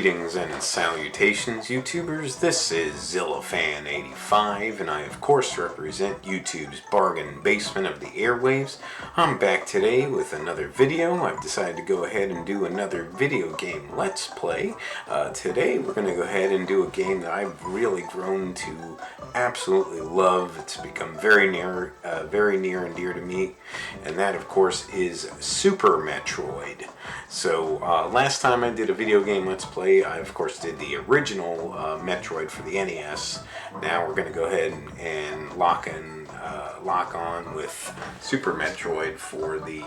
Greetings and salutations, YouTubers. This is ZillaFan85, and I, of course, represent YouTube's bargain basement of the airwaves. I'm back today with another video. I've decided to go ahead and do another video game Let's Play. Today, we're going to go ahead and do a game that I've really grown to absolutely love. It's become very near and dear to me, and that, of course, is Super Metroid. So, last time I did a video game Let's Play, I of course did the original Metroid for the NES. Now we're going to go ahead and lock on with Super Metroid for the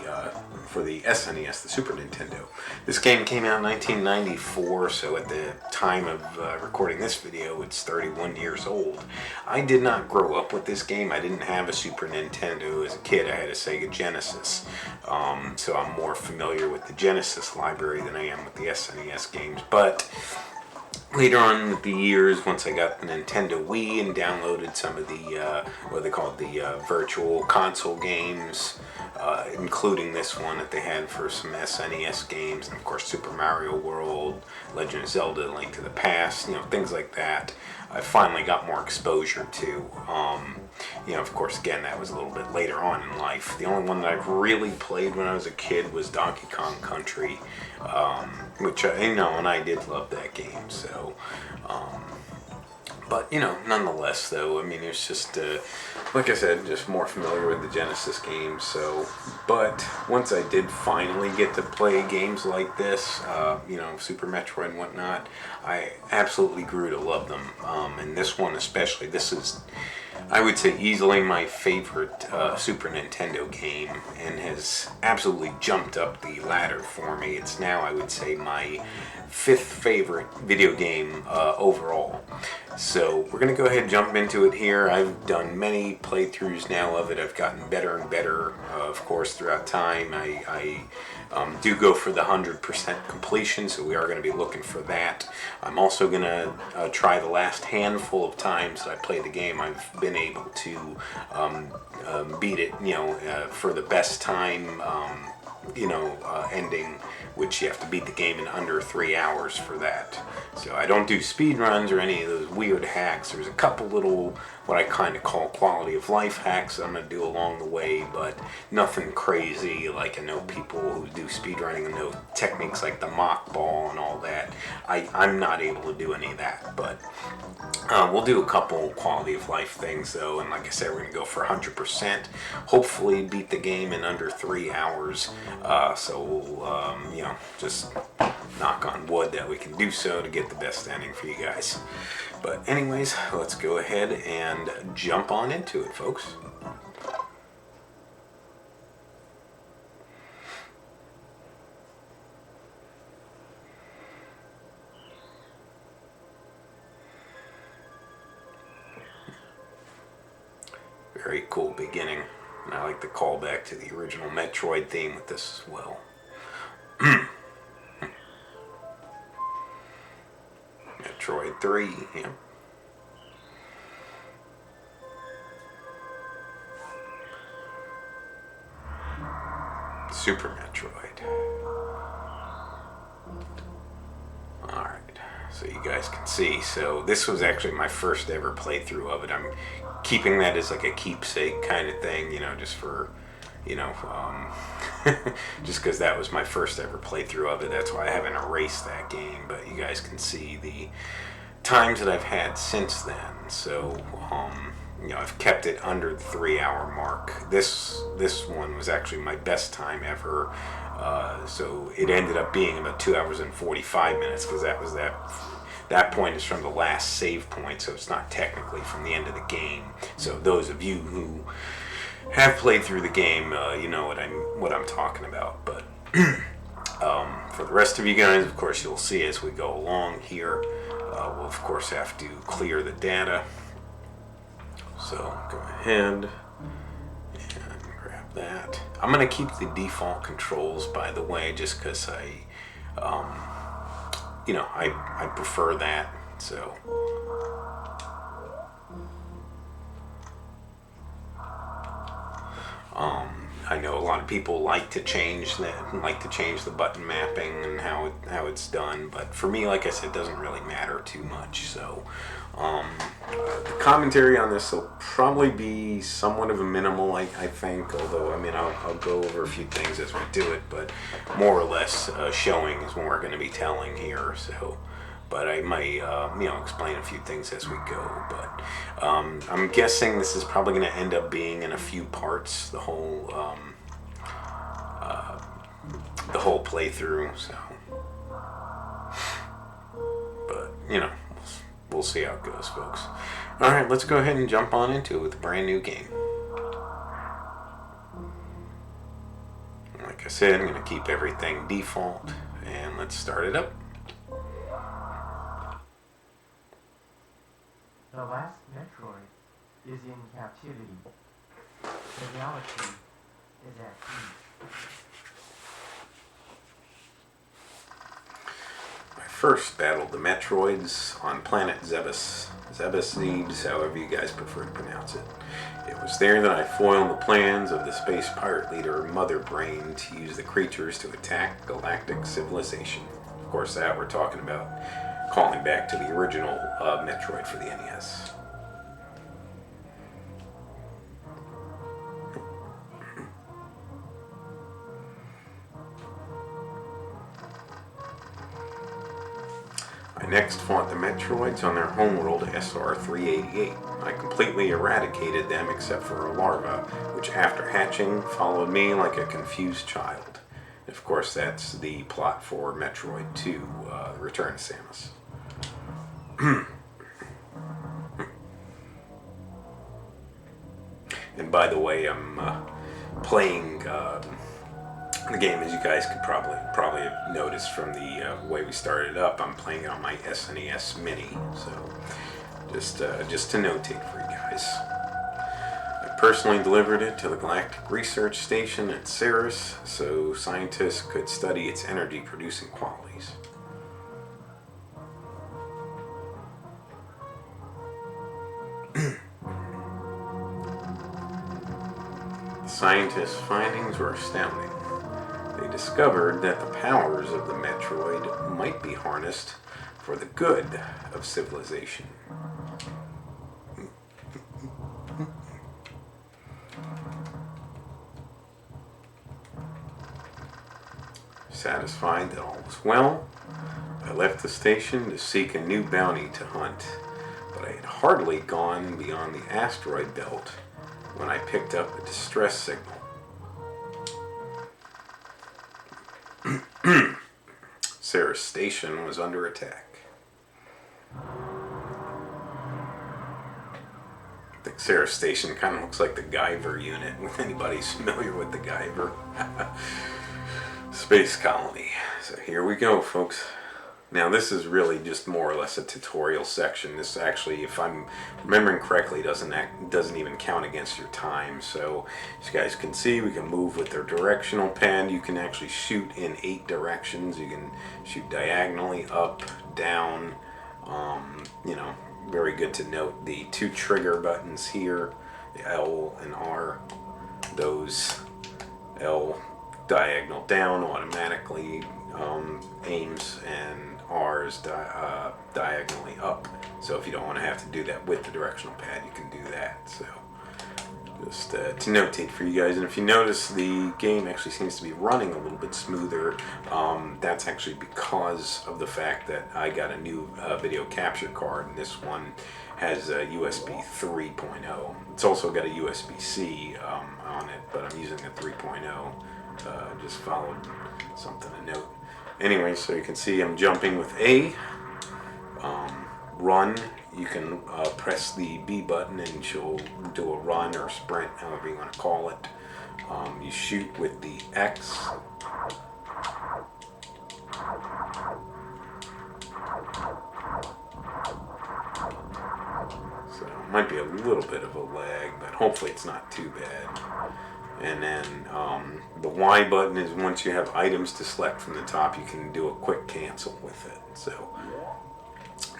SNES, the Super Nintendo. This game came out in 1994, so at the time of recording this video, it's 31 years old. I did not grow up with this game. I didn't have a Super Nintendo as a kid. I had a Sega Genesis, so I'm more familiar with the Genesis library than I am with the SNES games. But later on with the years, once I got the Nintendo Wii and downloaded some of the, what they call the virtual console games, including this one that they had for some SNES games, and of course Super Mario World, Legend of Zelda, Link to the Past, things like that, I finally got more exposure to. Of course, again, that was a little bit later on in life. The only one that I've really played when I was a kid was Donkey Kong Country, which, and I did love that game, so, but, nonetheless, though, it's just, like I said, just more familiar with the Genesis games, so, but once I did finally get to play games like this, Super Metroid and whatnot, I absolutely grew to love them, and this one especially. This is, I would say, easily my favorite Super Nintendo game, and has absolutely jumped up the ladder for me. It's now, I would say, my fifth favorite video game overall. So we're going to go ahead and jump into it here. I've done many playthroughs now of it. I've gotten better and better, of course, throughout time. I do go for the 100% completion, so we are going to be looking for that. I'm also going to try the last handful of times that I played the game. I've been able to beat it, for the best time, ending, which you have to beat the game in under 3 hours for that. So I don't do speed runs or any of those weird hacks. There's a couple little, what I kind of call quality of life hacks I'm going to do along the way, but nothing crazy. Like, I know people who do speed running and know techniques like the mock ball and all that. I'm not able to do any of that, but we'll do a couple quality of life things, though, and like I said, we're going to go for 100%. Hopefully beat the game in under 3 hours, so we'll, just knock on wood that we can do so to get the best ending for you guys. But anyways, let's go ahead and jump on into it, folks. Very cool beginning, and I like the callback to the original Metroid theme with this as well. Metroid 3, yeah. Super Metroid. Alright, so you guys can see. So this was actually my first ever playthrough of it. I'm keeping that as like a keepsake kind of thing, just for, just because that was my first ever playthrough of it. That's why I haven't erased that game, but you guys can see the times that I've had since then. So, I've kept it under the 3 hour mark. This one was actually my best time ever. So it ended up being about 2 hours and 45 minutes, because that point is from the last save point, so it's not technically from the end of the game. So those of you who have played through the game, you know what I'm talking about. But for the rest of you guys, of course, you'll see as we go along here. We'll of course have to clear the data. So go ahead and grab that. I'm going to keep the default controls, by the way, just because I prefer that. So I know a lot of people like to change that, like to change the button mapping and how it's done, but for me, like I said, it doesn't really matter too much. So the commentary on this will probably be somewhat of a minimal, I think. Although I mean, I'll go over a few things as we do it, but more or less showing is when we're going to be telling here. So. But I might, explain a few things as we go. But I'm guessing this is probably going to end up being in a few parts, the whole playthrough. So, but we'll see how it goes, folks. All right, let's go ahead and jump on into it with a brand new game. Like I said, I'm going to keep everything default, and let's start it up. The last Metroid is in captivity. The reality is at peace. I first battled the Metroids on planet Zebes. Zebes, however you guys prefer to pronounce it. It was there that I foiled the plans of the space pirate leader Mother Brain to use the creatures to attack galactic civilization. Of course, that we're talking about calling back to the original Metroid for the NES. I next fought the Metroids on their homeworld SR-388. I completely eradicated them except for a larva, which after hatching followed me like a confused child. Of course, that's the plot for Metroid 2, Return to Samus. And by the way, I'm playing the game, as you guys could probably have noticed from the way we started up. I'm playing it on my SNES Mini, so just to notate for you guys. I personally delivered it to the Galactic Research Station at Ceres, so scientists could study its energy-producing qualities. Scientists' findings were astounding. They discovered that the powers of the Metroid might be harnessed for the good of civilization. Satisfied that all was well, I left the station to seek a new bounty to hunt, but I had hardly gone beyond the asteroid belt when I picked up a distress signal. Ceres Station was under attack. The Ceres Station kind of looks like the Guyver unit, if anybody's familiar with the Guyver space colony. So here we go, folks. Now this is really just more or less a tutorial section. This actually, if I'm remembering correctly, doesn't even count against your time. So as you guys can see, we can move with the directional pad. You can actually shoot in 8 directions. You can shoot diagonally, up, down. Very good to note the 2 trigger buttons here, the L and R. Those L diagonal down automatically aims, and R is diagonally up. So if you don't want to have to do that with the directional pad, you can do that. So just to notate for you guys. And if you notice, the game actually seems to be running a little bit smoother. That's actually because of the fact that I got a new video capture card, and this one has a USB 3.0. It's also got a USB-C on it, but I'm using the 3.0. Just followed something to note. Anyway, so you can see I'm jumping with A. Run, you can press the B button and she'll do a run or sprint, however you want to call it. You shoot with the X. So it might be a little bit of a lag, but hopefully it's not too bad. And then the Y button is once you have items to select from the top, you can do a quick cancel with it. So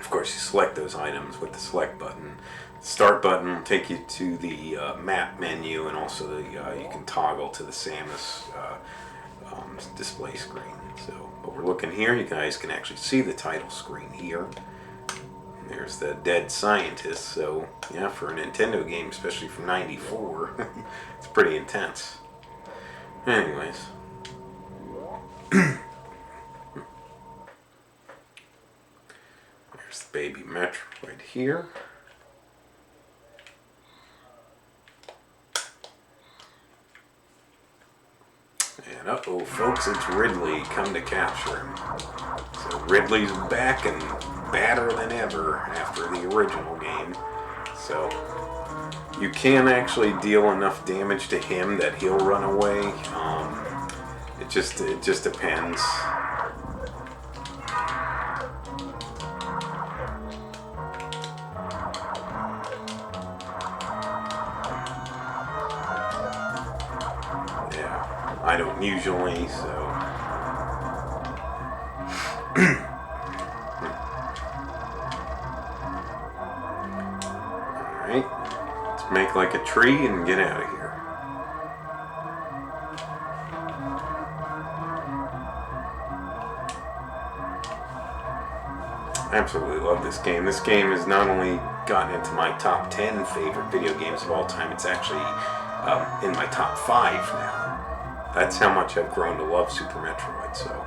Of course, you select those items with the select button. The start button will take you to the map menu, and also the you can toggle to the Samus display screen. So, but we're looking here. You guys can actually see the title screen here. There's the dead scientist. So, yeah, for a Nintendo game, especially from '94, it's pretty intense. Anyways. There's the baby Metroid here. And uh-oh, folks, it's Ridley. Come to capture him. So Ridley's back and badder than ever after the original game. So you can actually deal enough damage to him that he'll run away. It just depends. Yeah, I don't usually, so. Alright, let's make like a tree and get out of here. I absolutely love this game. This game has not only gotten into my top 10 favorite video games of all time, it's actually in my top 5 now. That's how much I've grown to love Super Metroid, so.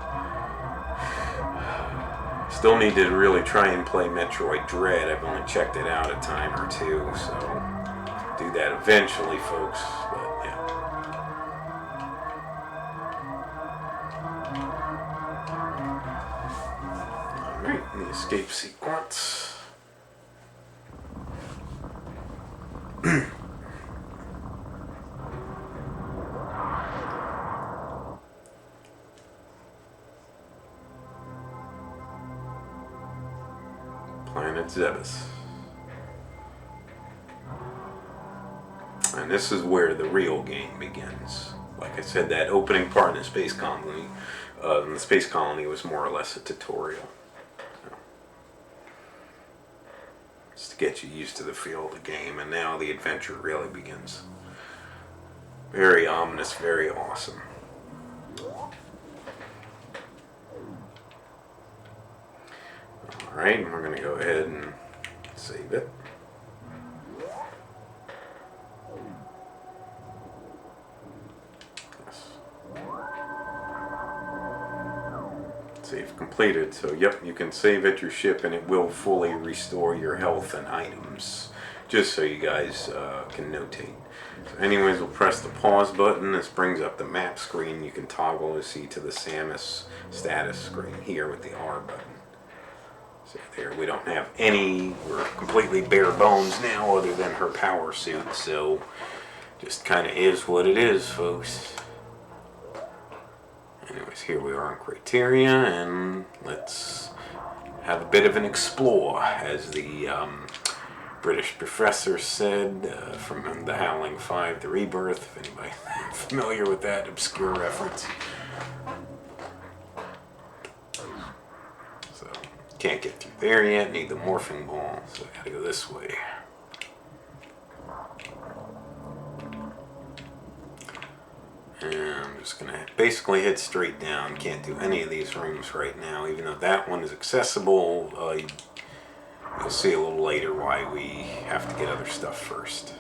Still need to really try and play Metroid Dread. I've only checked it out a time or two, so do that eventually, folks. But yeah. Alright, the escape sequence. Planet Zebes. And this is where the real game begins. Like I said, that opening part in the space colony, was more or less a tutorial. So, just to get you used to the feel of the game, and now the adventure really begins. Very ominous, very awesome. Alright, we're going to go ahead and save it. Yes. Save completed. So, yep, you can save at your ship and it will fully restore your health and items. Just so you guys can notate. So anyways, we'll press the pause button. This brings up the map screen. You can toggle to see to the Samus status screen here with the R button. So there, we don't have any, we're completely bare bones now other than her power suit, so just kind of is what it is, folks. Anyways, here we are on Criteria, and let's have a bit of an explore, as the British professor said from The Howling 5, The Rebirth, if anybody familiar with that obscure reference. Can't get through there yet, need the morphing ball, so I gotta go this way. And I'm just gonna basically head straight down. Can't do any of these rooms right now, even though that one is accessible. You'll see a little later why we have to get other stuff first.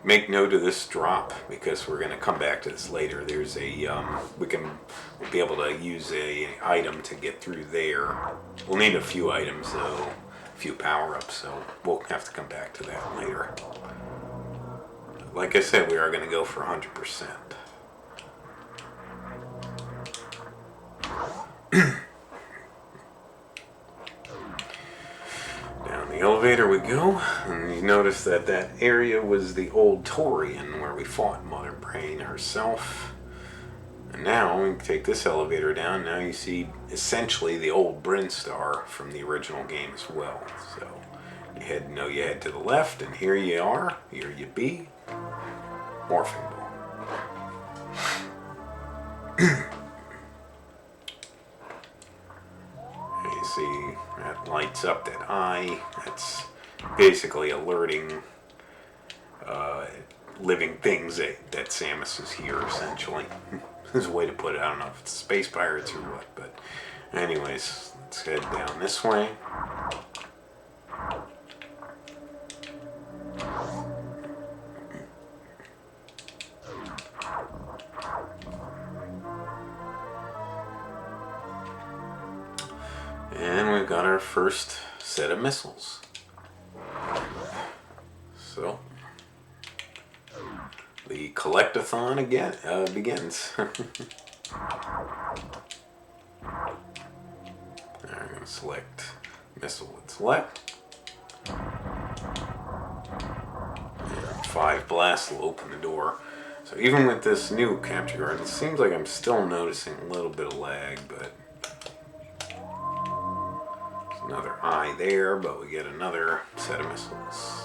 Make note of this drop, because we're going to come back to this later. There's a we'll be able to use a item to get through there. We'll need a few items though, a few power-ups, so we'll have to come back to that later. Like I said, we are going to go for 100%. The elevator we go, and you notice that that area was the old Torian where we fought Mother Brain herself. And now we take this elevator down. Now you see essentially the old Brinstar from the original game as well. So you head to the left, and here you are. Here you be. Morphing ball. That lights up that eye. That's basically alerting living things that Samus is here, essentially. There's a way to put it. I don't know if it's space pirates or what, but anyways, let's head down this way. And we've got our first set of missiles. So, the collectathon again begins. I'm going to select missile with select. And 5 blasts will open the door. So even with this new capture card, it seems like I'm still noticing a little bit of lag, but there's another eye there, but we get another set of missiles.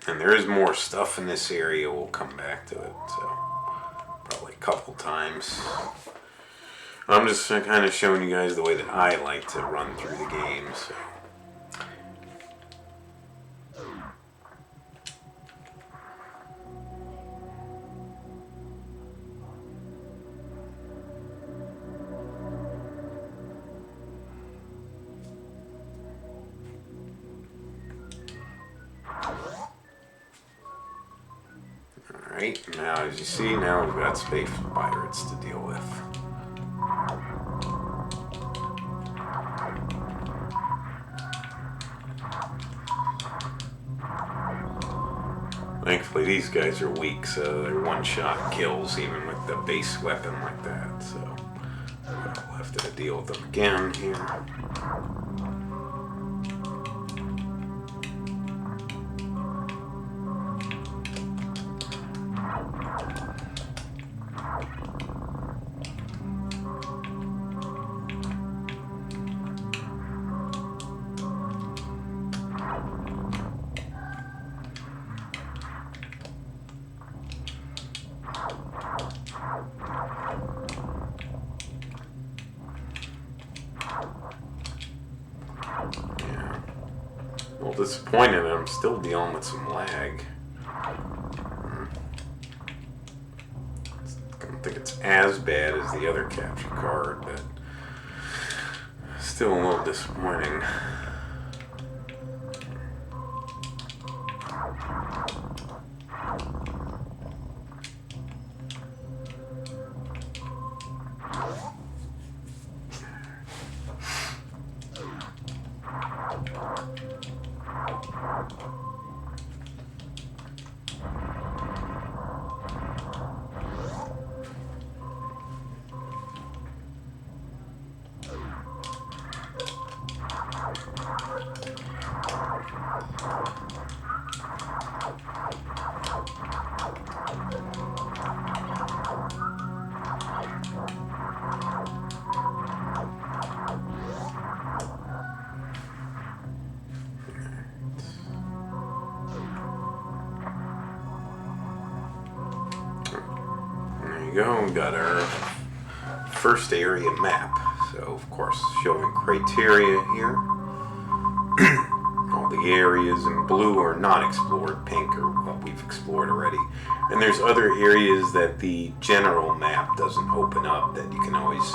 And there is more stuff in this area. We'll come back to it, so probably a couple times. I'm just kind of showing you guys the way that I like to run through the game. So. Alright, now as you see, now we've got space pirates to deal with. Thankfully these guys are weak, so they're one-shot kills even with the base weapon like that, so we'll have to deal with them again here. A little disappointed that I'm still dealing with some lag. I don't think it's as bad as the other capture card, but still a little disappointing. Go, we got our first area map. So of course showing criteria here. All the areas in blue are not explored, pink are what we've explored already. And there's other areas that the general map doesn't open up that you can always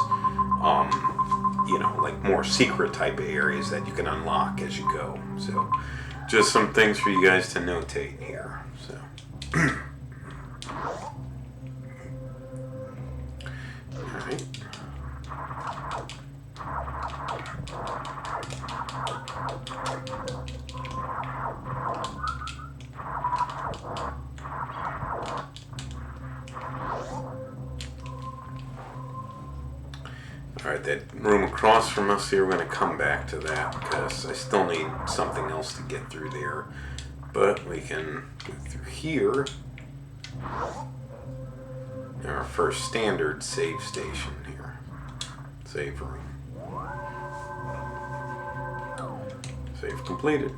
like more secret type of areas that you can unlock as you go. So just some things for you guys to notate here. So Alright, that room across from us here, we're going to come back to that because I still need something else to get through there. But we can go through here. Our first standard save station here. Save room. Save completed.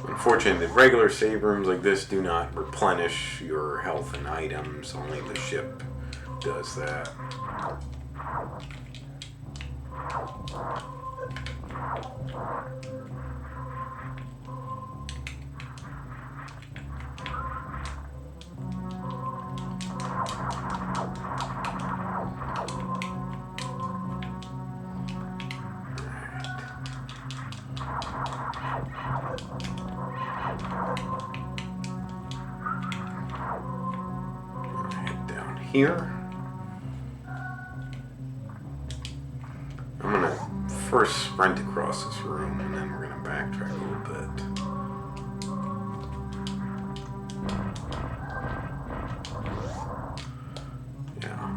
Unfortunately, the regular save rooms like this do not replenish your health and items. Only the ship does that. Head down here. I'm gonna first sprint across this room, and then we're gonna backtrack a little bit. Yeah.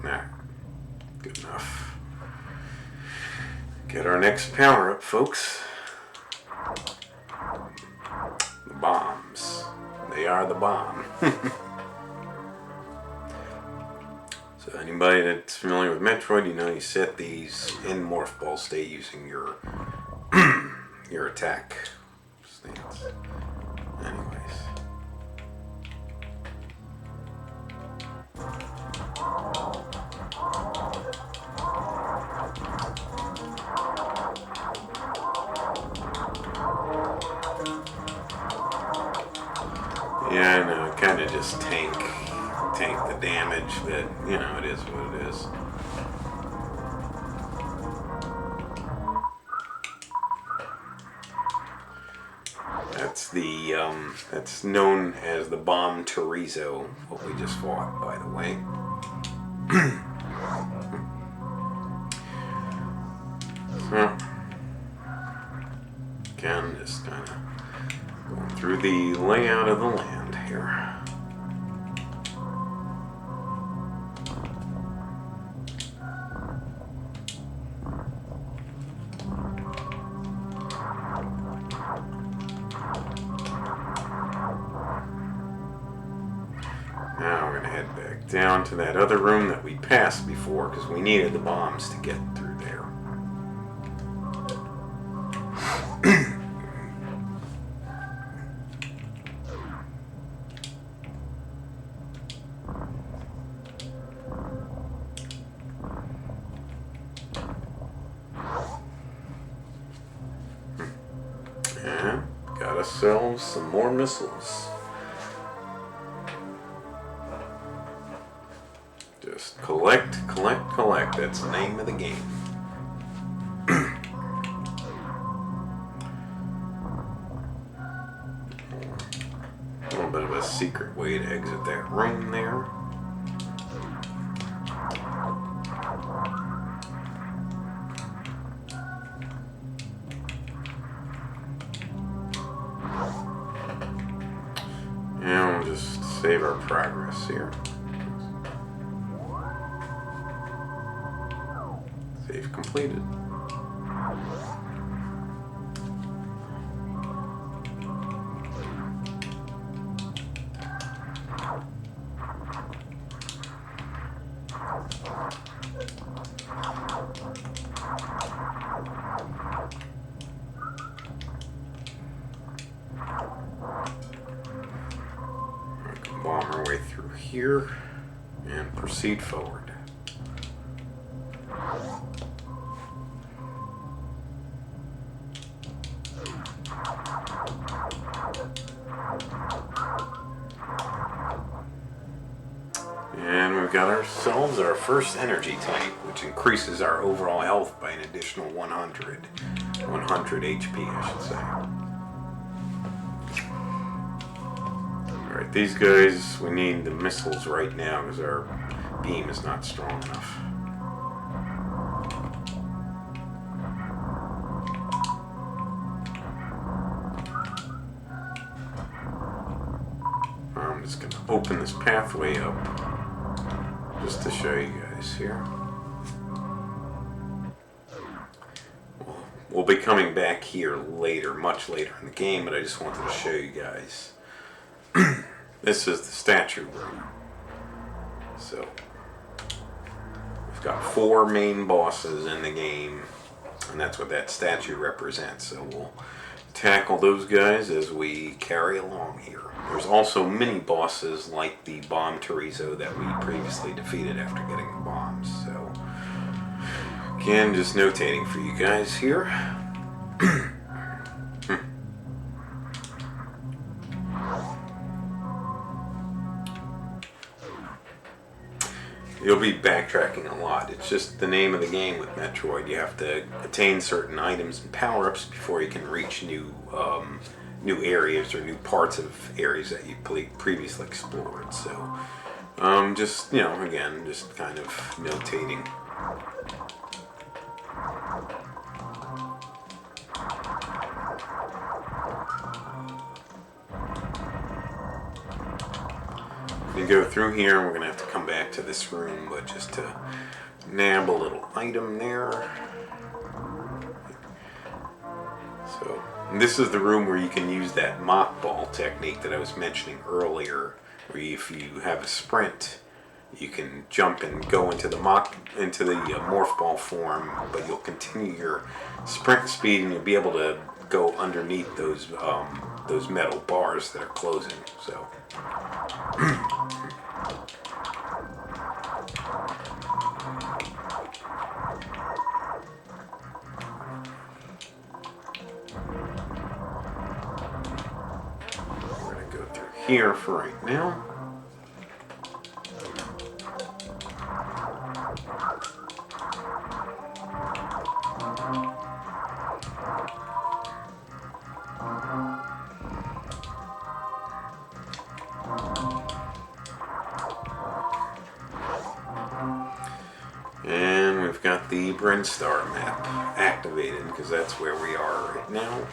Nah, good enough. Get our next power up, folks. The bombs. They are the bomb. So anybody that's familiar with Metroid, you know you set these in morph ball state using your your attack stance. Anyways. Yeah, I know, kind of just tank the damage, but you know, it is what it is. That's that's known as the bomb chorizo, what we just fought, by the way. So, again, just kind of going through the layout of the land here. Now we're going to head back down to that other room that we passed before because we needed the bombs to get through there. And got ourselves some more missiles. Just collect, collect, collect. That's the name of the game. A little bit of a secret way to exit that room there. And we'll just save our progress here. Save completed. Bomb our way through here and proceed forward. And we've got ourselves our first energy type, which increases our overall health by an additional 100 HP, I should say. Alright, these guys, we need the missiles right now because our beam is not strong enough. I'm just going to open this pathway up just to show you guys here. We'll be coming back here later, much later in the game, but I just wanted to show you guys. This is the statue room. So, we've got 4 main bosses in the game, and that's what that statue represents. So we'll tackle those guys as we carry along here. There's also mini bosses like the bomb chorizo that we previously defeated after getting the bombs. So Again, just notating for you guys here. You'll be backtracking a lot. It's just the name of the game with Metroid. You have to attain certain items and power-ups before you can reach new areas or new parts of areas that you previously explored. So, just, you know, again, just kind of notating. We go through here, we're going to have to come back to this room, but just to nab a little item there. So, this is the room where you can use that mock ball technique that I was mentioning earlier, where if you have a sprint, you can jump and go into the morph ball form, but you'll continue your sprint speed and you'll be able to go underneath those metal bars that are closing. So. We're going to go through here for right now. And we've got the Brinstar map activated because that's where we are right now.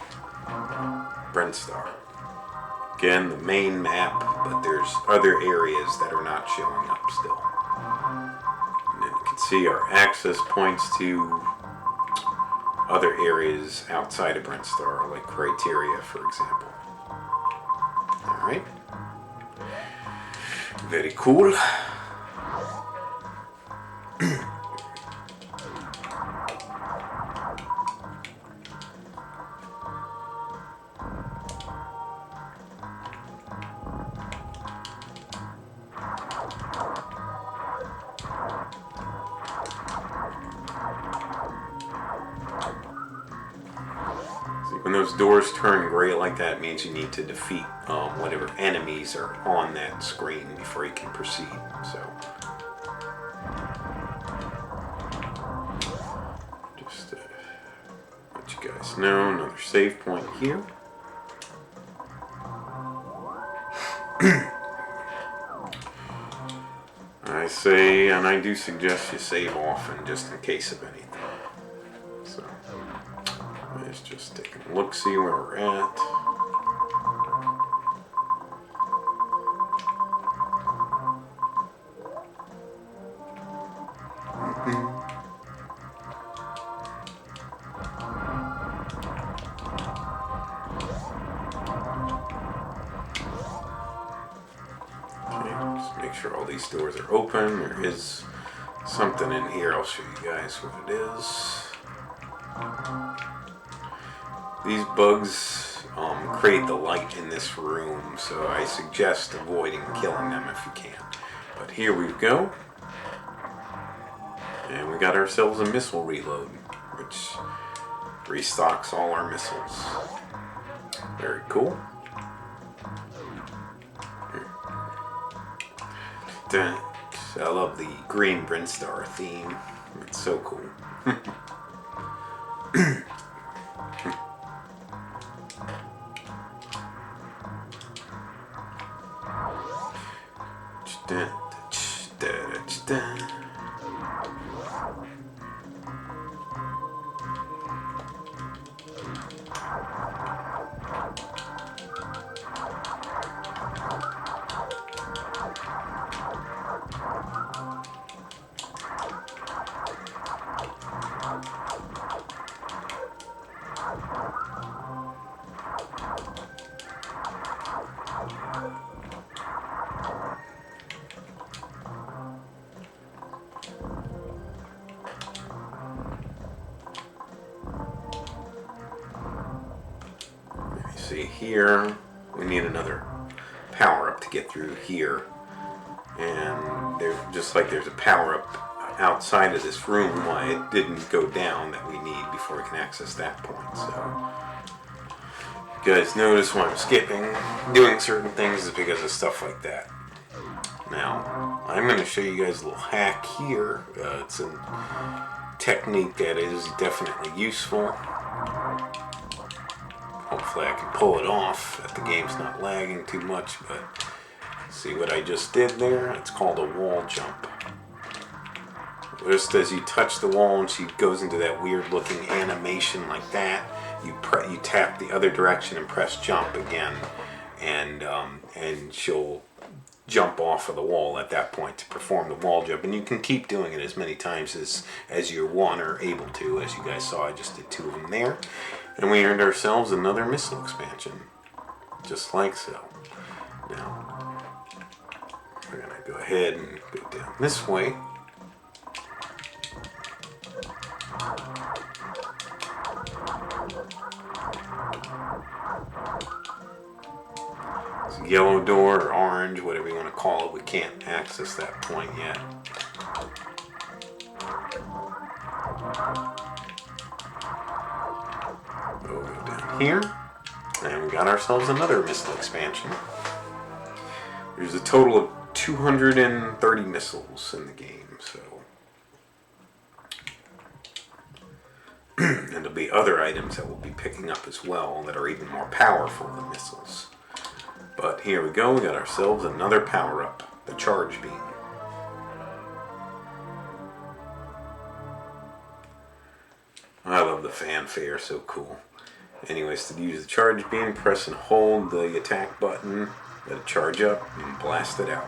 Brinstar. Again, the main map, but there's other areas that are not showing up still. And then you can see our access points to other areas outside of Brinstar, like Criteria, for example. Alright. Very cool. When those doors turn gray like that, it means you need to defeat whatever enemies are on that screen before you can proceed. So, just to let you guys know, another save point here. I say, and I do suggest you save often just in case of anything. So. Let's just take a look, see where we're at. Okay, just make sure all these doors are open. There is something in here. I'll show you guys what it is. These bugs create the light in this room, so I suggest avoiding killing them if you can. But here we go. And we got ourselves a missile reload, which restocks all our missiles. Very cool. I love the green Brinstar theme. It's so cool. See here, we need another power up to get through here, and there's just like there's a power up outside of this room why it didn't go down that we need before we can access that point. So you guys notice why I'm skipping doing certain things is because of stuff like that. Now I'm going to show you guys a little hack here. It's a technique that is definitely useful. Hopefully I can pull it off if the game's not lagging too much, but see what I just did there? It's called a wall jump. Just as you touch the wall and she goes into that weird looking animation like that, you tap the other direction and press jump again, and she'll jump off of the wall at that point to perform the wall jump. And you can keep doing it as many times as you want or able to. As you guys saw, I just did 2 of them there. And we earned ourselves another missile expansion. Just like so. Now, we're going to go ahead and go down this way. It's a yellow door or orange, whatever you want to call it. We can't access that point yet. We'll go down here, and we got ourselves another missile expansion. There's a total of 230 missiles in the game, so. And there'll be other items that we'll be picking up as well that are even more powerful than missiles. But here we go, we got ourselves another power-up, the charge beam. I love the fanfare, so cool. Anyways, to use the charge beam, press and hold the attack button, let it charge up, and blast it out.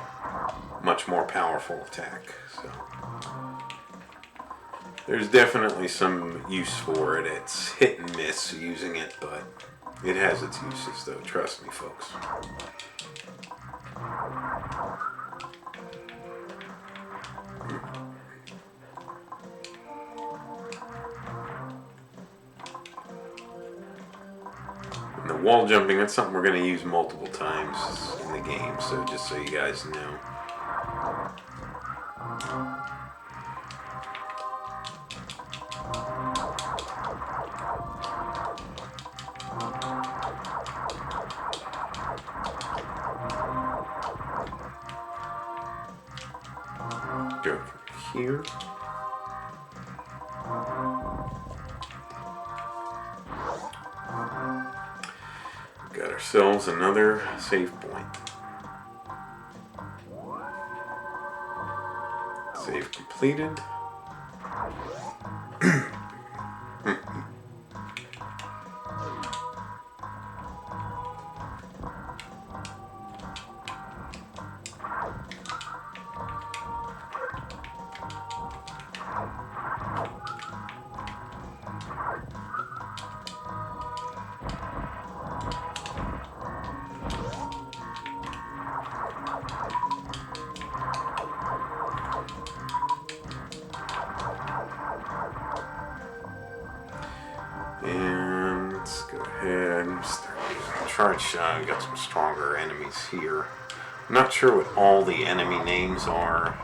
Much more powerful attack. So there's definitely some use for it. It's hit and miss using it, but it has its uses, though. Trust me, folks. And the wall jumping, that's something we're going to use multiple times in the game, so just so you guys know. Go from here. Got ourselves another save point. Save completed. And let's go ahead and start using charge shot. We got some stronger enemies here. I'm not sure what all the enemy names are.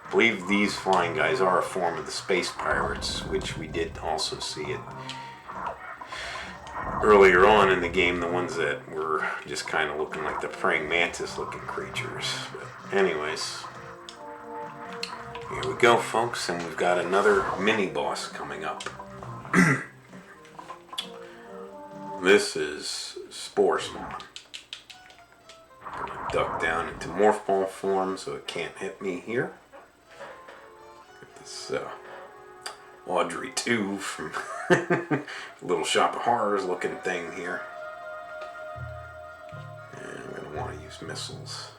I believe these flying guys are a form of the space pirates, which we did also see it earlier on in the game. The ones that were just kind of looking like the praying mantis looking creatures. But anyways, here we go, folks, and we've got another mini boss coming up. This is Spore Spawn. I'm going to duck down into Morph Ball form so it can't hit me here. Get this Audrey 2 from Little Shop of Horrors looking thing here. And I'm going to want to use missiles.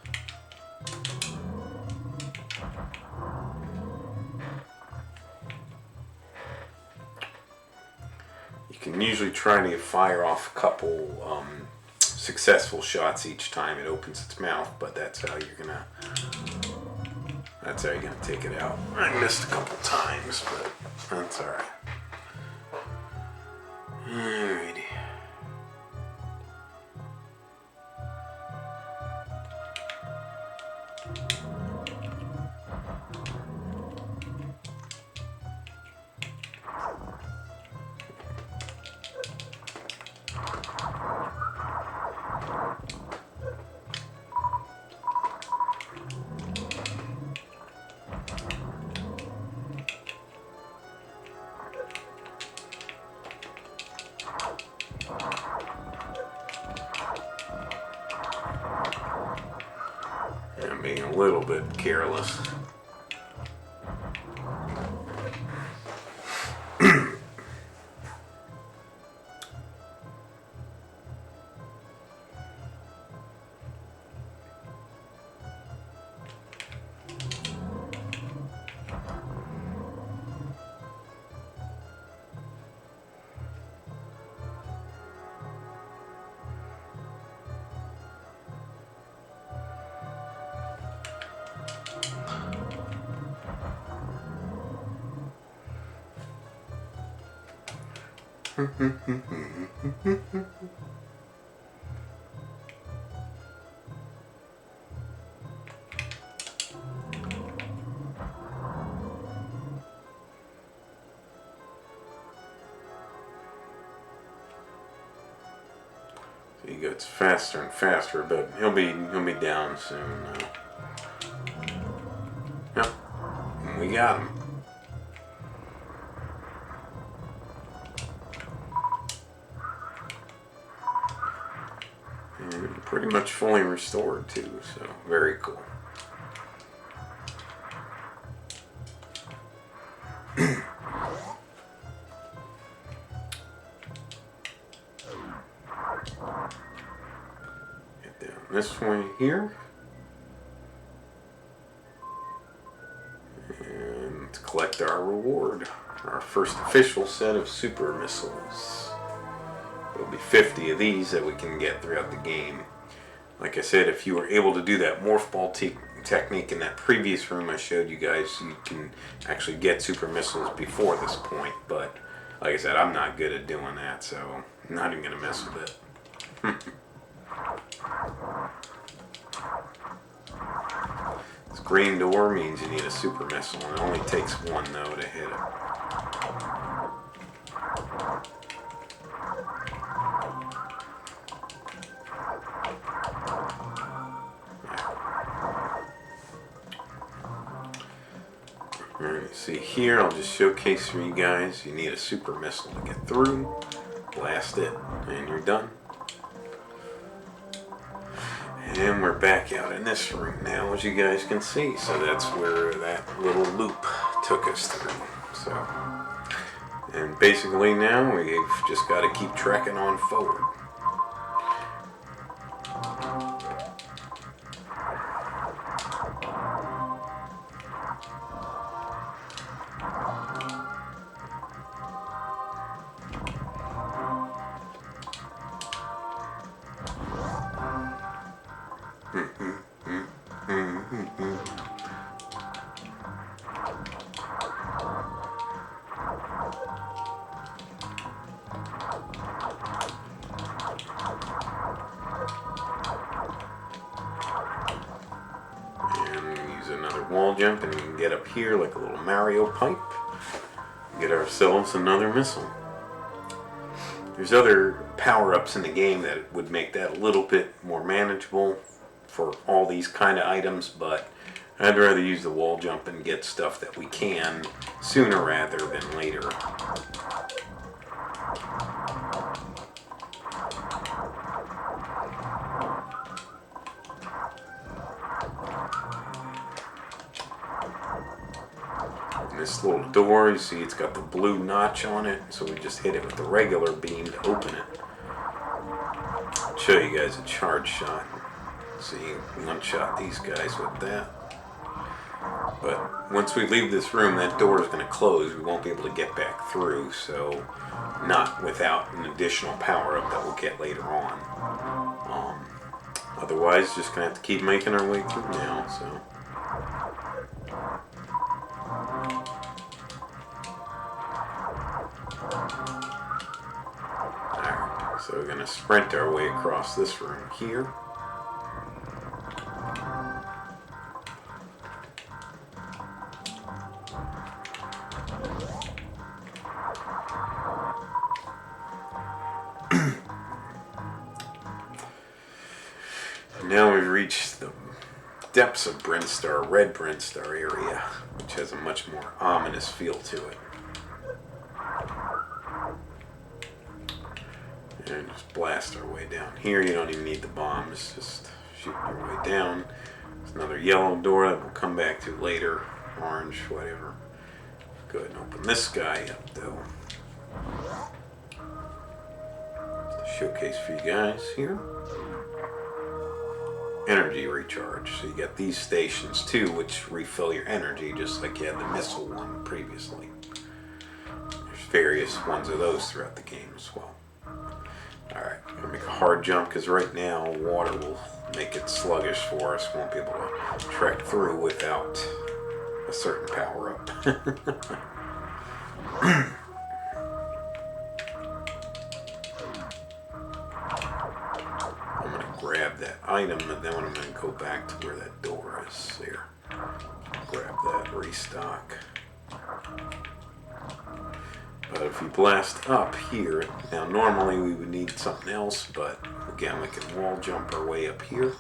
You can usually try to fire off a couple successful shots each time it opens its mouth, but that's how you're gonna take it out. I missed a couple times, but that's alright. Alrighty. I'm being a little bit careless. He gets faster and faster, but he'll be down soon now. Yep, we got him. And pretty much fully restored too, so very cool. Get down this way here. And collect our reward. Our first official set of super missiles. There'll be 50 of these that we can get throughout the game. Like I said, if you were able to do that morph ball technique in that previous room I showed you guys, you can actually get super missiles before this point. But like I said, I'm not good at doing that, so I'm not even going to mess with it. This green door means you need a super missile, and it only takes one though to hit it. Alright, see here, I'll just showcase for you guys. You need a super missile to get through. Blast it, and you're done. And we're back out in this room now, as you guys can see. So that's where that little loop took us through. So, and basically now we've just got to keep trekking on forward. Wall jump, and we can get up here like a little Mario pipe. Get ourselves another missile. There's other power-ups in the game that would make that a little bit more manageable for all these kind of items, but I'd rather use the wall jump and get stuff that we can sooner rather than later. This little door, you see it's got the blue notch on it, so we just hit it with the regular beam to open it. I'll show you guys a charge shot. See, one shot these guys with that. But once we leave this room, that door is going to close. We won't be able to get back through, so not without an additional power-up that we'll get later on. Otherwise, just going to have to keep making our way through now, so... So we're going to sprint our way across this room here. Now we've reached the depths of Brinstar, Red Brinstar area, which has a much more ominous feel to it. And just blast our way down here. You don't even need the bombs, just shoot your way down. There's Another yellow door that we'll come back to later. Orange, whatever. Go ahead and open this guy up though. Showcase for you guys here. Energy recharge. So you got these stations too, which refill your energy just like you had the missile one previously. There's various ones of those throughout the game as well. Alright, I'm gonna make a hard jump because right now water will make it sluggish for us. Won't be able to trek through without a certain power up. I'm gonna grab that item and then I'm gonna go back to where that door is there. Grab that, restock. But if you blast up here, now normally we would need something else, but again we can wall jump our way up here.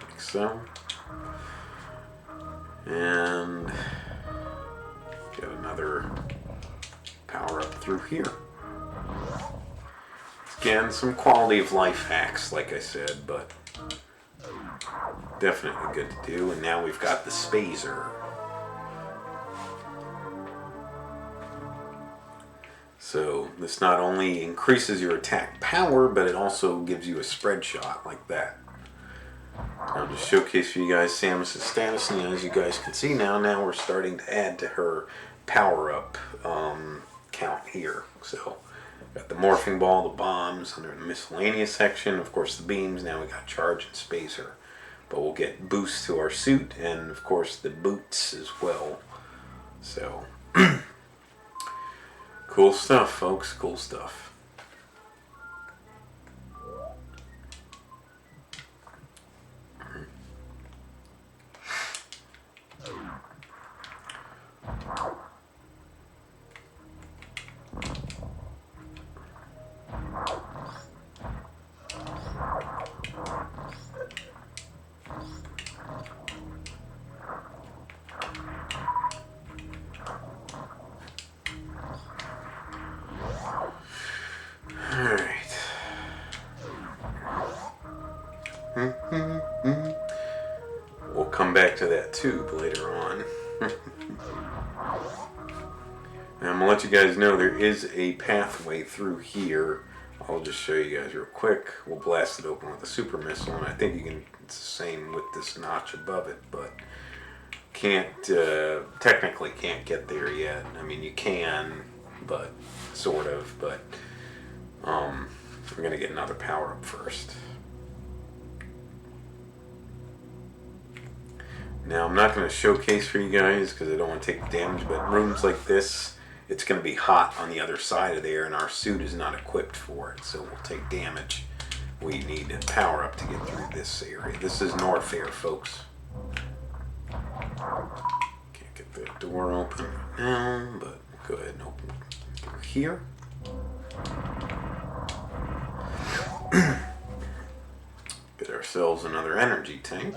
Like so. And get another power up through here. Again, some quality of life hacks, like I said, but definitely good to do. And now we've got the spazer. So this not only increases your attack power, but it also gives you a spread shot like that. I'll just showcase for you guys Samus's status, and as you guys can see now we're starting to add to her power-up count here. So, got the morphing ball, the bombs under the miscellaneous section, of course the beams, now we got charge and spacer. But we'll get boosts to our suit, and of course the boots as well. So, cool stuff, folks, cool stuff. We'll come back to that tube later on. And I'm going to let you guys know there is a pathway through here. I'll just show you guys real quick. We'll blast it open with a super missile, and I think you can, it's the same with this notch above it, but technically can't get there yet. I mean, you can, but sort of, but we're going to get another power up first. Now, I'm not going to showcase for you guys because I don't want to take damage, but rooms like this, it's going to be hot on the other side of there, and our suit is not equipped for it, so we'll take damage. We need a power up to get through this area. This is Norfair, folks. Can't get that door open right now, but go ahead and open it through here. Get ourselves another energy tank.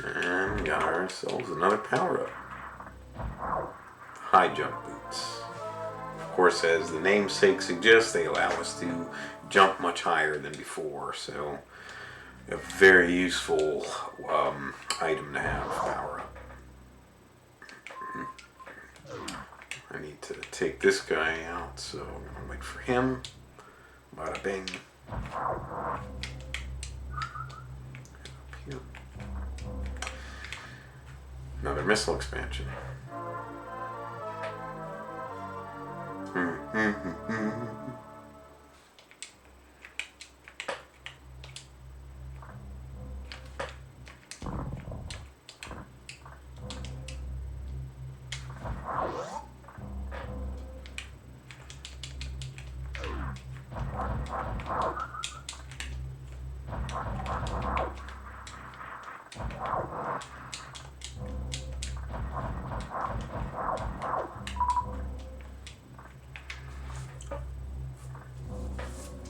And got ourselves another power up. High jump boots. Of course, as the namesake suggests, they allow us to jump much higher than before, so a very useful item to have, power up. I need to take this guy out, so I'm gonna wait for him. Bada bing. Here. Another missile expansion.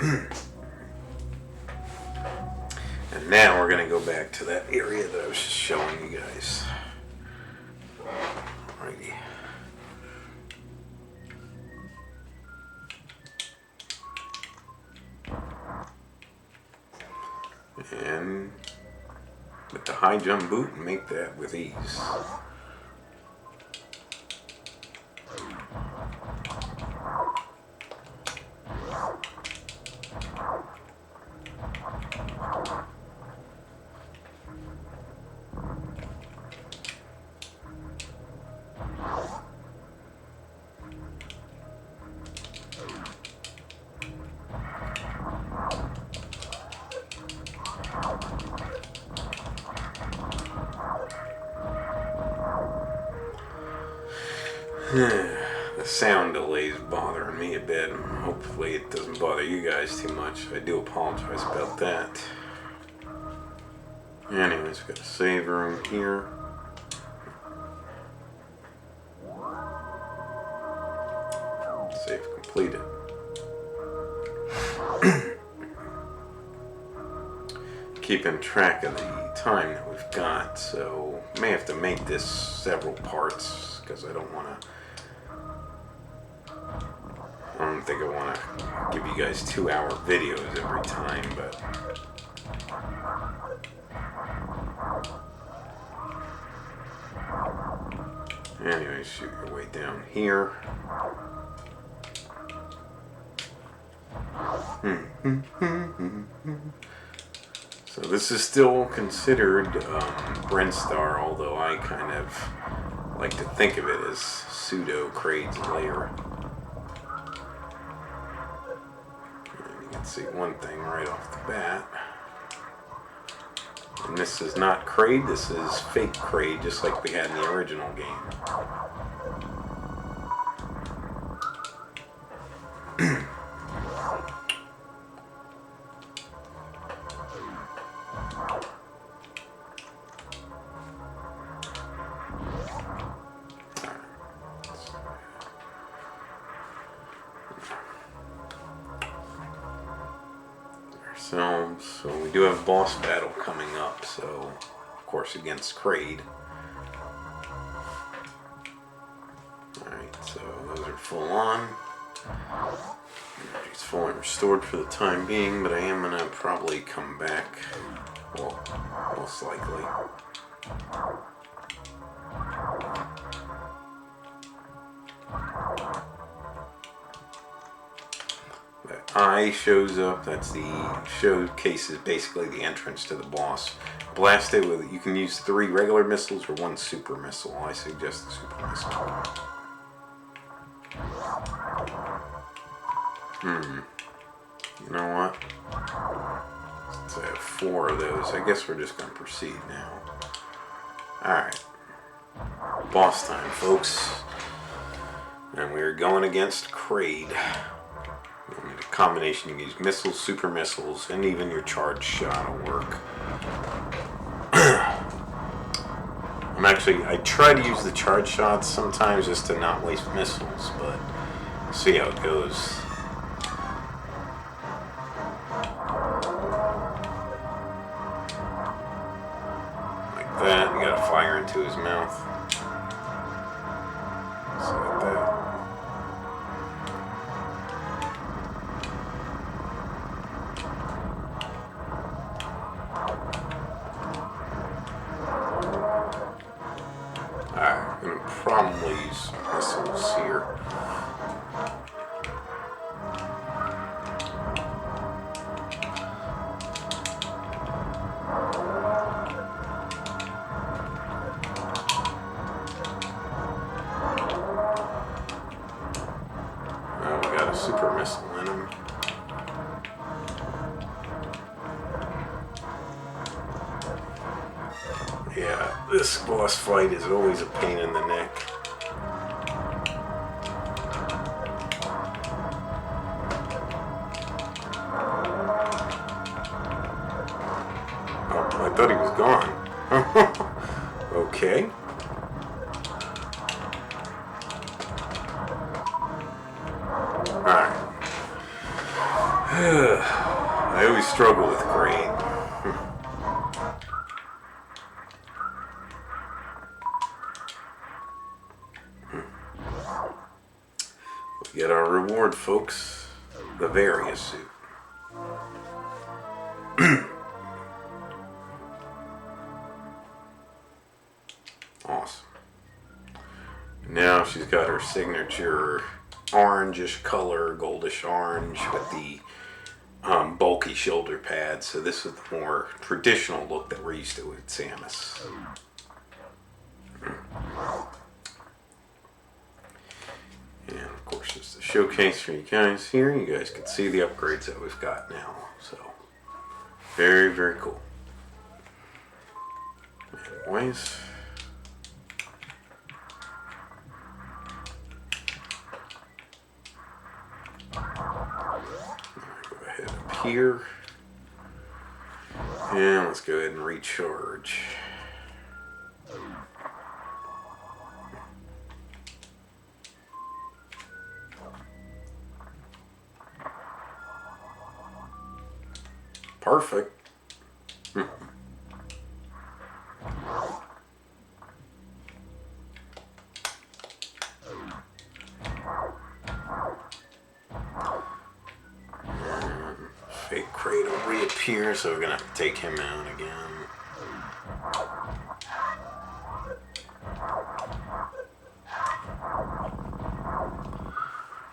And now we're going to go back to that area that I was just showing you guys. Alrighty. And with the high jump boot, make that with ease. The sound delay is bothering me a bit. Hopefully it doesn't bother you guys too much. I do apologize about that. Anyways, we've got a save room here. Save completed. Keeping track of the time that we've got, so may have to make this several parts because I don't think I want to give you guys 2-hour videos every time, but anyway, shoot your way down here. So this is still considered Brinstar, although I kind of like to think of it as pseudo Kraid's lair. And you can see one thing right off the bat. And this is not Kraid, this is fake Kraid, just like we had in the original game. So we do have a boss battle coming up, so of course against Kraid. Alright, so those are full on. Energy's fully restored for the time being, but I am going to probably come back, well, most likely. Eye shows up. That's the showcases basically the entrance to the boss. Blast it with, you can use 3 regular missiles or 1 super missile. I suggest the super missile. You know what? Since I have 4 of those, I guess we're just going to proceed now. Alright. Boss time, folks. And we're going against Kraid. Combination, you can use missiles, super missiles, and even your charged shot will work. I try to use the charged shots sometimes just to not waste missiles, but see how it goes. Like that, you gotta fire into his mouth. So like that. I'm going to probably use missiles here. Well, we got a super missile in him. Yeah, this boss fight is always a pain in the neck. Oh, I thought he was gone. Okay. Alright. I always struggle with grade. We get our reward, folks. The various suit. Awesome. Now she's got her signature orangish color, goldish orange with the bulky shoulder pads. So this is the more traditional look that we're used to with Samus. And of course, just a showcase for you guys here. You guys can see the upgrades that we've got now. So very, very cool. Anyways. Here, and let's go ahead and recharge. Perfect. Fake Kratos will reappear, so we're gonna have to take him out again.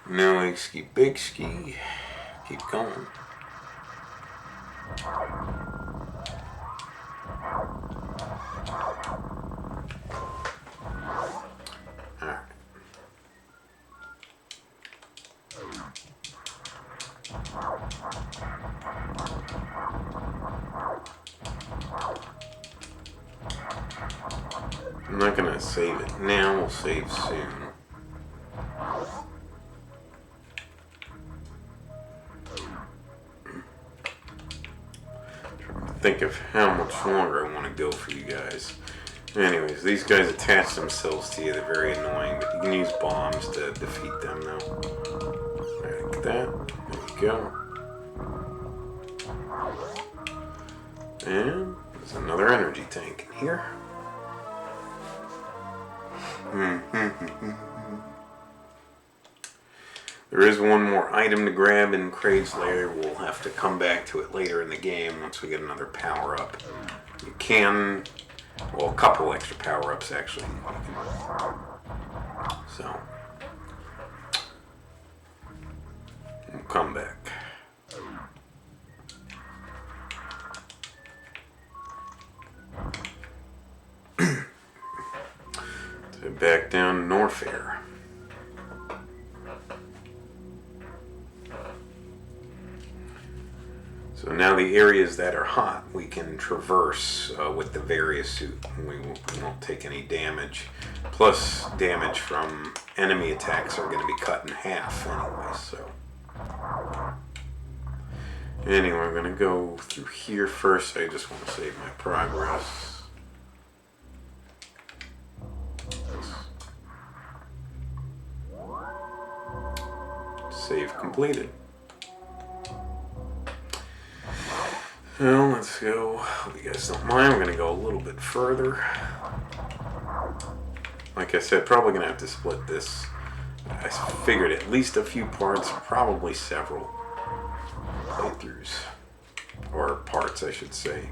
No egg ski, big ski. Keep going. Alright. I'm not gonna save it now, we'll save soon. Trying to think of how much longer I want to go for you guys. Anyways, these guys attach themselves to you, they're very annoying, but you can use bombs to defeat them though. Like that, there you go. And there's another energy tank in here. There is one more item to grab in Kraid's lair. We'll have to come back to it later in the game once we get another power-up. You can, well, a couple extra power-ups actually. So, we'll come back. Back down to Norfair. So now the areas that are hot we can traverse with the various suit. We won't take any damage. Plus damage from enemy attacks are going to be cut in half anyway. So anyway, we're going to go through here first. I just want to save my progress. Save completed. Well, let's go. Hope you guys don't mind. I'm going to go a little bit further. Like I said, probably going to have to split this. I figured at least a few parts, probably several playthroughs. Or parts, I should say.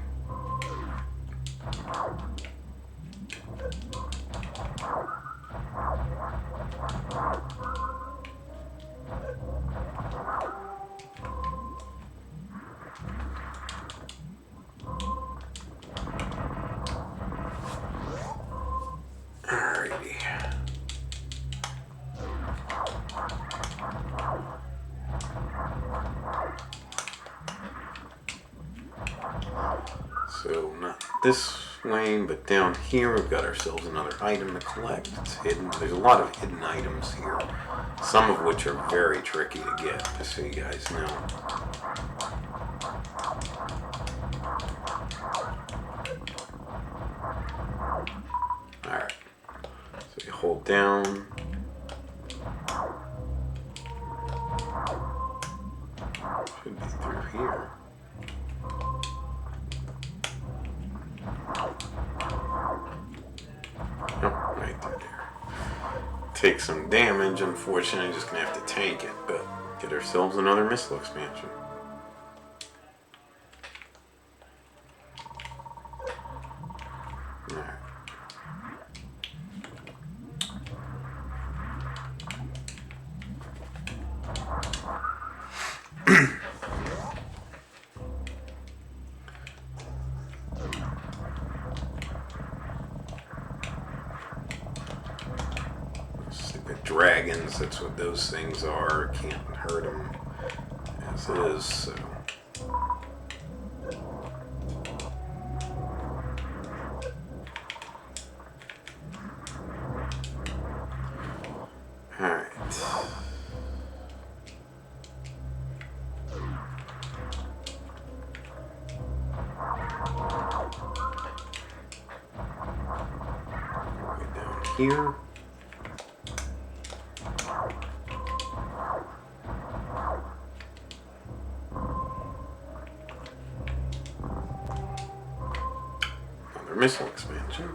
So not this way, but down here we've got ourselves another item to collect. It's hidden. There's a lot of hidden items here, some of which are very tricky to get, just so you guys know. Alright, so you hold down. Should be here. Oh, right through there. Take some damage, unfortunately, just gonna have to tank it, but get ourselves another missile expansion. Alright. Stupid dragons, that's what those things are. Can't hurt them as is, so. Alright. Way down here. Another missile expansion.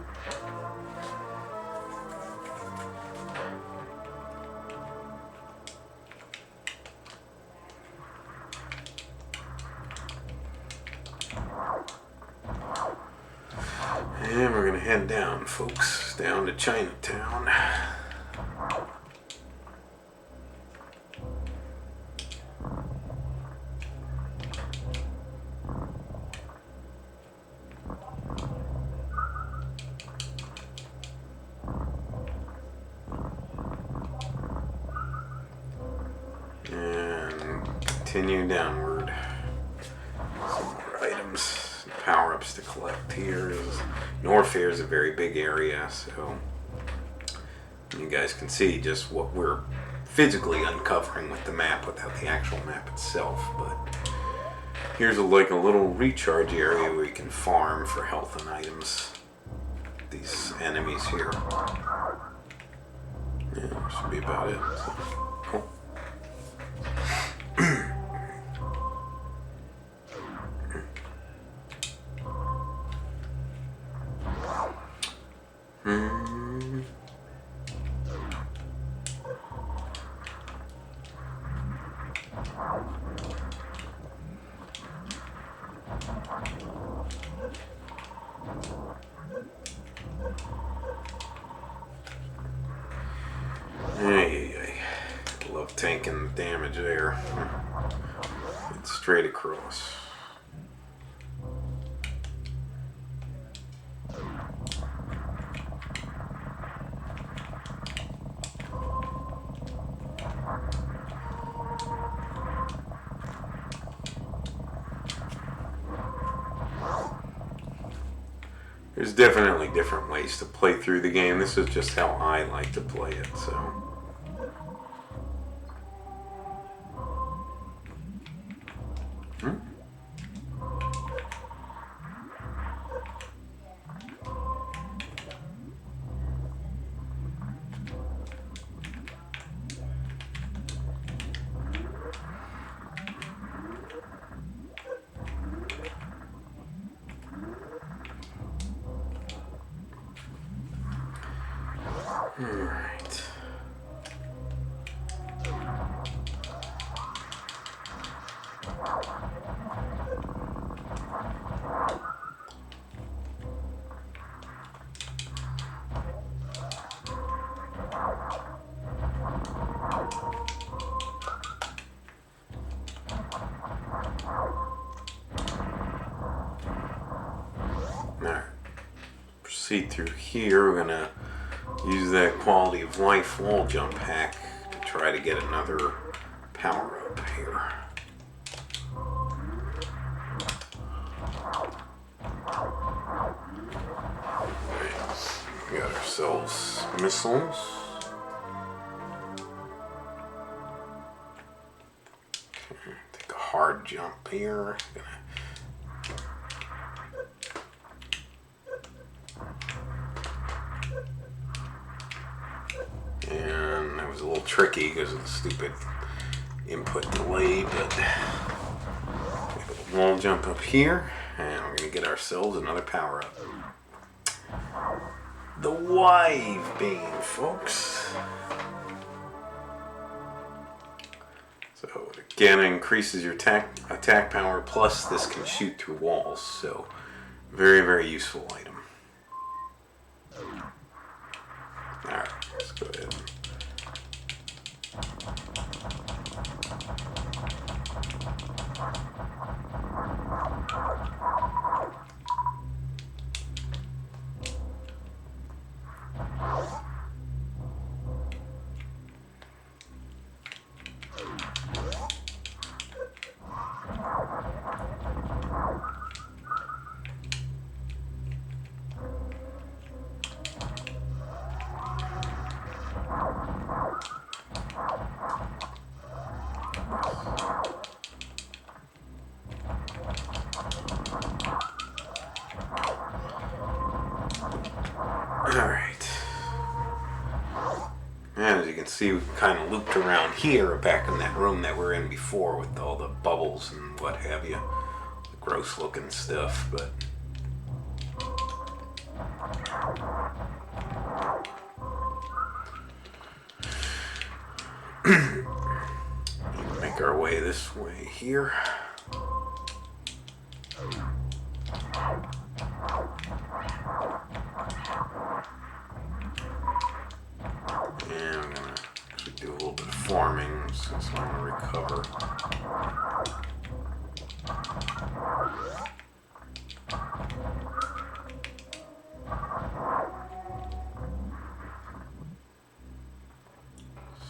And we're gonna head down, folks, down to Chinatown. And continue downward. Some more items, power-ups to collect here. Norfair is a very big area, so you guys can see just what we're physically uncovering with the map without the actual map itself. But here's like a little recharge area where you can farm for health and items. These enemies here. Yeah, that should be about it. So, cool. Hey, love tanking the damage there. It's straight across. There's definitely different ways to play through the game. This is just how I like to play it, so. Alright. Alright. Proceed through here. We're gonna use that quality of life wall jump hack to try to get another power up here. We got ourselves missiles. Okay, take a hard jump here. And that was a little tricky because of the stupid input delay, but wall jump up here, and we're going to get ourselves another power up. The Wave Beam, folks. So it again increases your attack power, plus this can shoot through walls, so very, very useful item. Alright, let's go ahead. Alright. And as you can see, we kind of looped around here back in that room that we were in before with all the bubbles and what have you. The gross looking stuff, but make our way this way here. And I'm gonna actually do a little bit of farming since I want to recover.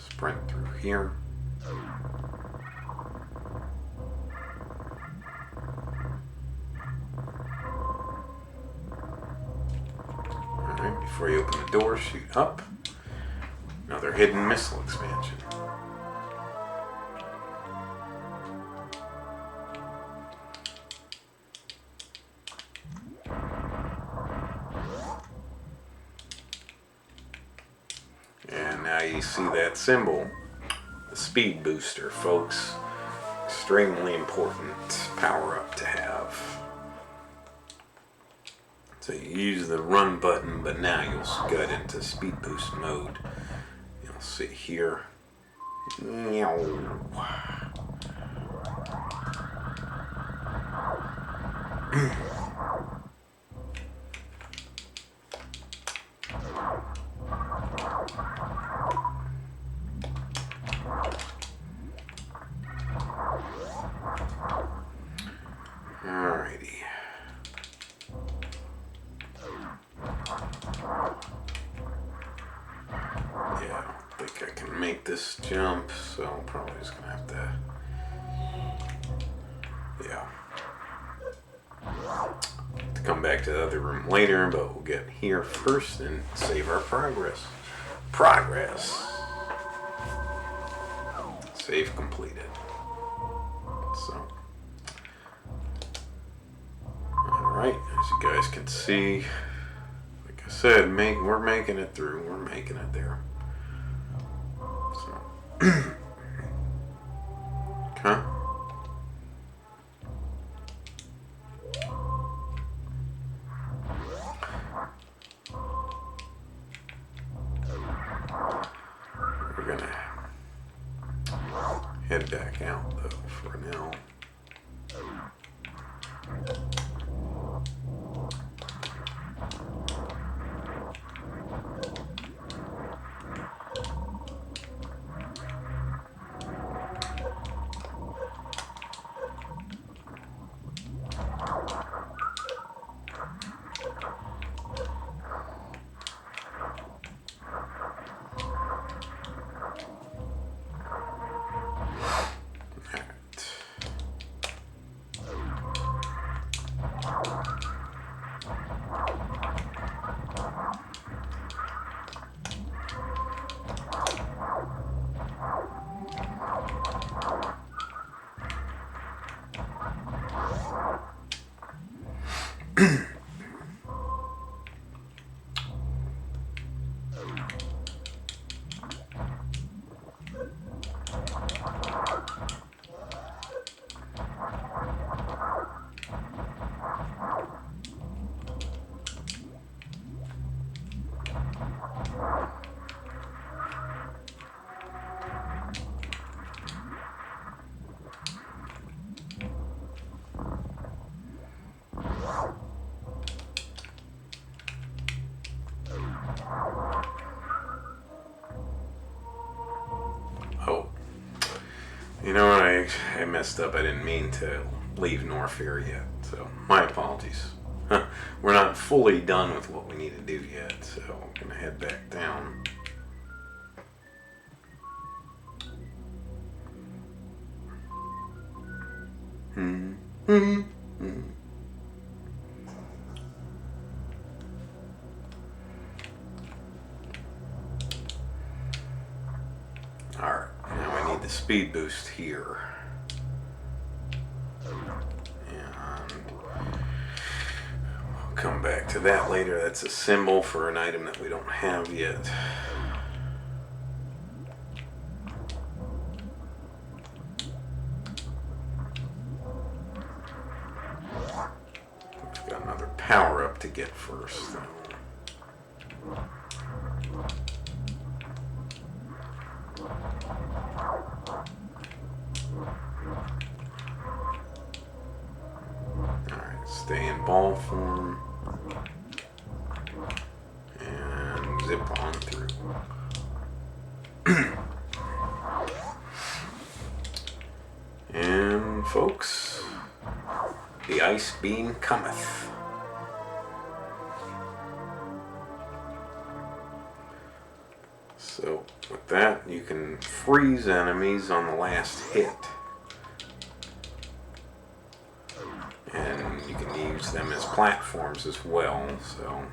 Sprint through here. Alright, before you open the door, shoot up. Another hidden missile expansion. And now you see that symbol, the speed booster, folks. Extremely important power up to have. So you use the run button, but now you'll get into speed boost mode. You'll see here. Alrighty. Yeah, I don't think I can make this jump, so I'm probably just gonna have to. Yeah. To come back to the other room later, but we'll get here first and save our progress. Save completed. So. Alright, as you guys can see, like I said, we're making it through. We're making it there. So. Okay. We're gonna head back out though for now. Oh, you know what? I messed up. I didn't mean to leave Norfair yet, so my apologies. We're not fully done with what we need to do yet, so I'm gonna head back down. Alright, now I need the speed boost here. And I'll come back to that later. That's a symbol for an item that we don't have yet. We've got another power up to get first, though. Alright, stay in ball form. And zip on through. And folks, the ice beam cometh. So with that, you can freeze enemies on the last hit. And you can use them as platforms as well, so.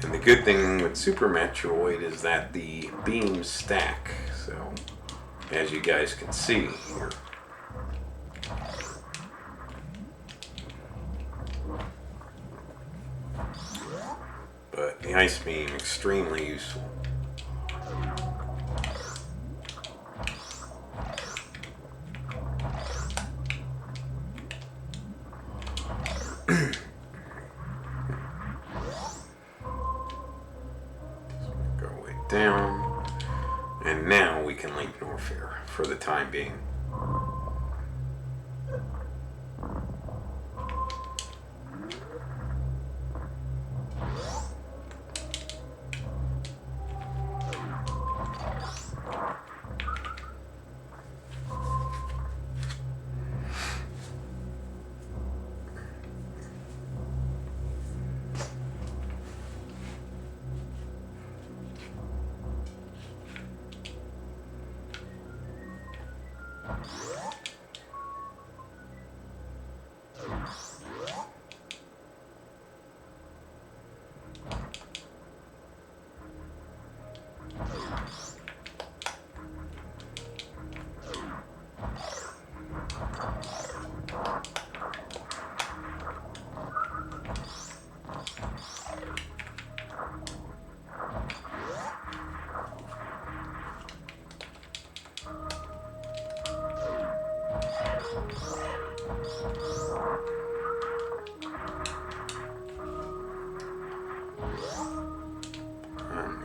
And the good thing with Super Metroid is that the beams stack, so as you guys can see here. But the ice beam, extremely useful. Go way down. And now we can link Norfair for the time being.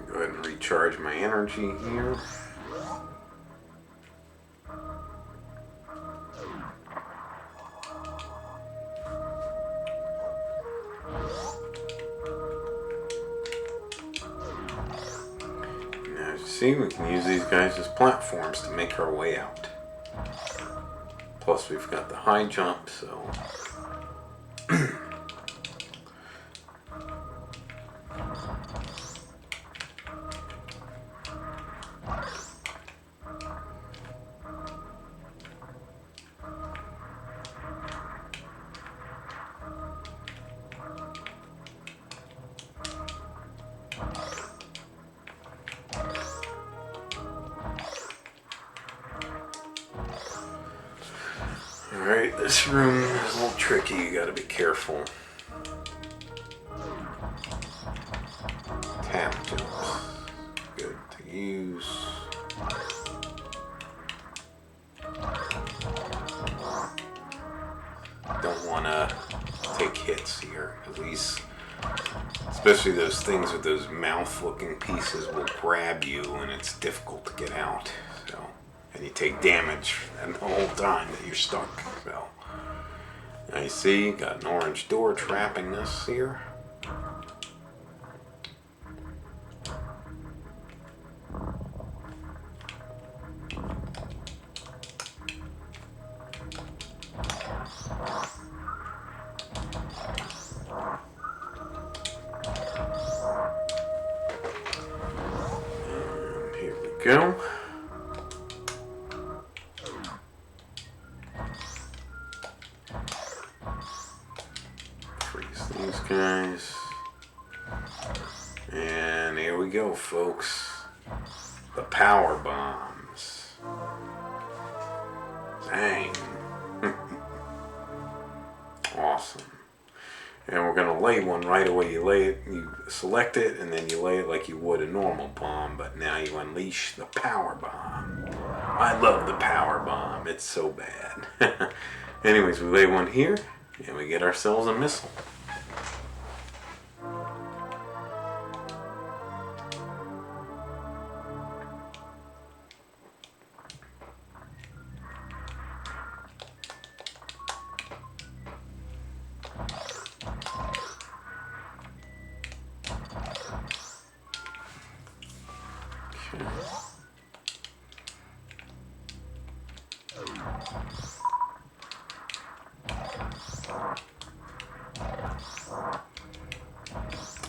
Go ahead and recharge my energy here. Now, as you see, we can use these guys as platforms to make our way out. Plus, we've got the high jump, so. Alright, this room is a little tricky, you gotta be careful. Tap jumps. Good to use. Don't wanna take hits here, because these, especially those things with those mouth-looking pieces, will grab you and it's difficult to get out. So. And you take damage and the whole time that you're stuck. So, I see, got an orange door trapping us here. And here we go. These guys, and here we go, folks. The power bombs. Dang. Awesome. And we're gonna lay one right away. You lay it, you select it, and then you lay it like you would a normal bomb, but now you unleash the power bomb. I love the power bomb. It's so bad. Anyways, we lay one here, and we get ourselves a missile.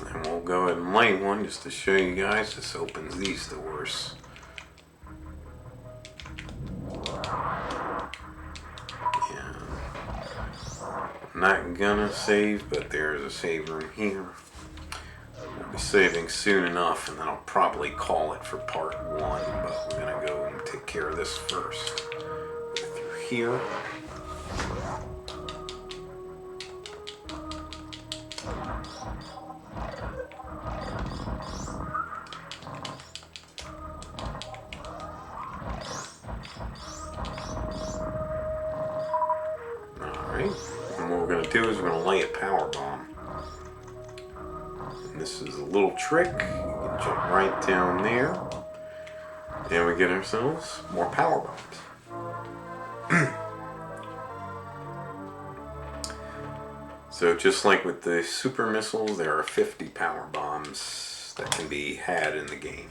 And we'll go ahead and light one just to show you guys. This opens these doors. Yeah. I'm not gonna save, but there's a save room here. We'll be saving soon enough, and then I'll probably call it for part 1, but we're gonna go and take care of this first. Go through here. Alright, and what we're gonna do is we're gonna lay a power bomb. This is a little trick. You can jump right down there. And we get ourselves more power bombs. So just like with the super missiles, there are 50 power bombs that can be had in the game.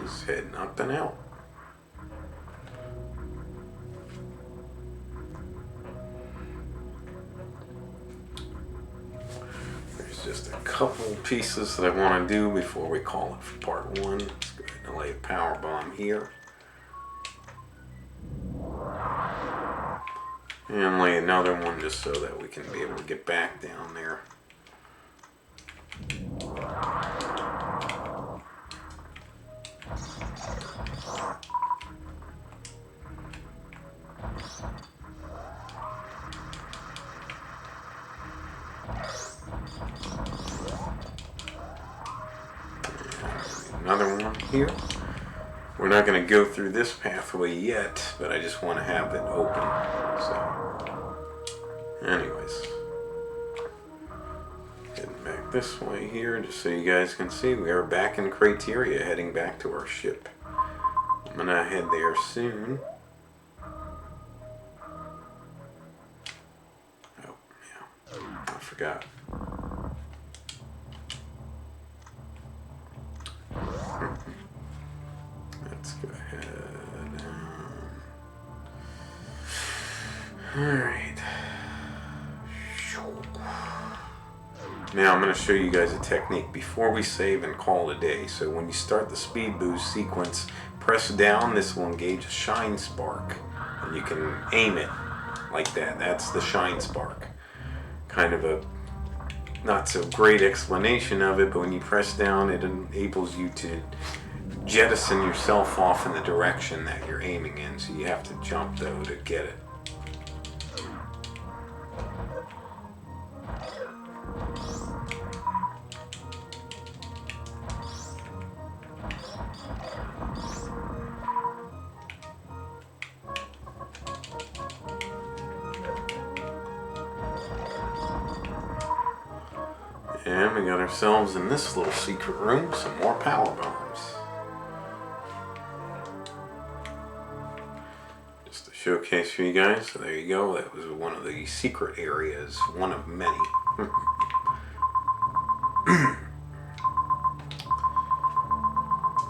He's heading up and out. Just a couple pieces that I want to do before we call it for part 1. Let's go ahead and lay a power bomb here. And lay another one just so that we can be able to get back down there. Another one here. We're not going to go through this pathway yet, but I just want to have it open. So, anyways, heading back this way here, just so you guys can see, we are back in Criteria, heading back to our ship. I'm going to head there soon. Oh, yeah, I forgot. Let's go ahead. Alright. Now I'm going to show you guys a technique before we save and call it a day. So when you start the speed boost sequence, press down. This will engage a shine spark. And you can aim it like that. That's the shine spark. Kind of a not so great explanation of it, but when you press down, it enables you to jettison yourself off in the direction that you're aiming in. So you have to jump though to get it. And we got ourselves in this little secret room some more power bombs. Just a showcase for you guys. So there you go. That was one of the secret areas, one of many.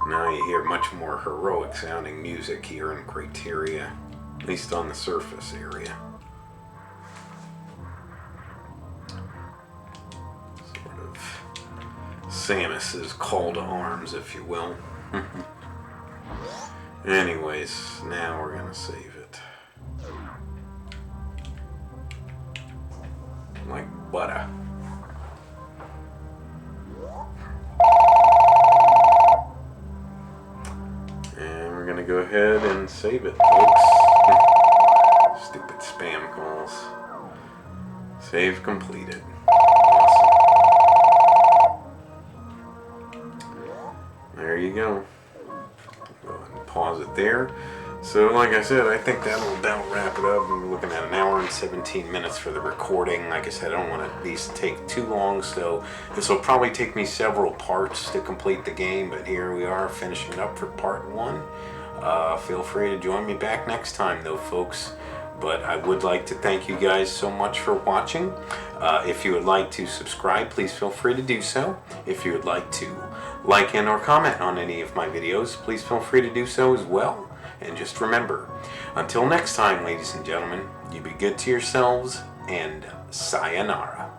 Now you hear much more heroic sounding music here in Criteria, at least on the surface area. Sort of Samus's call to arms, if you will. Anyways, now we're gonna save it. Like butter. And we're gonna go ahead and save it, folks. Stupid spam calls. Save completed. Awesome. There you go. Go ahead and pause it there. So like I said, I think that'll wrap it up. We're looking at an hour and 17 minutes for the recording. Like I said, I don't want these to take too long, so this will probably take me several parts to complete the game, but here we are finishing up for part 1. Feel free to join me back next time though, folks. But I would like to thank you guys so much for watching. If you would like to subscribe, please feel free to do so. If you would like to like and or comment on any of my videos, please feel free to do so as well. And just remember, until next time, ladies and gentlemen, you be good to yourselves, and sayonara.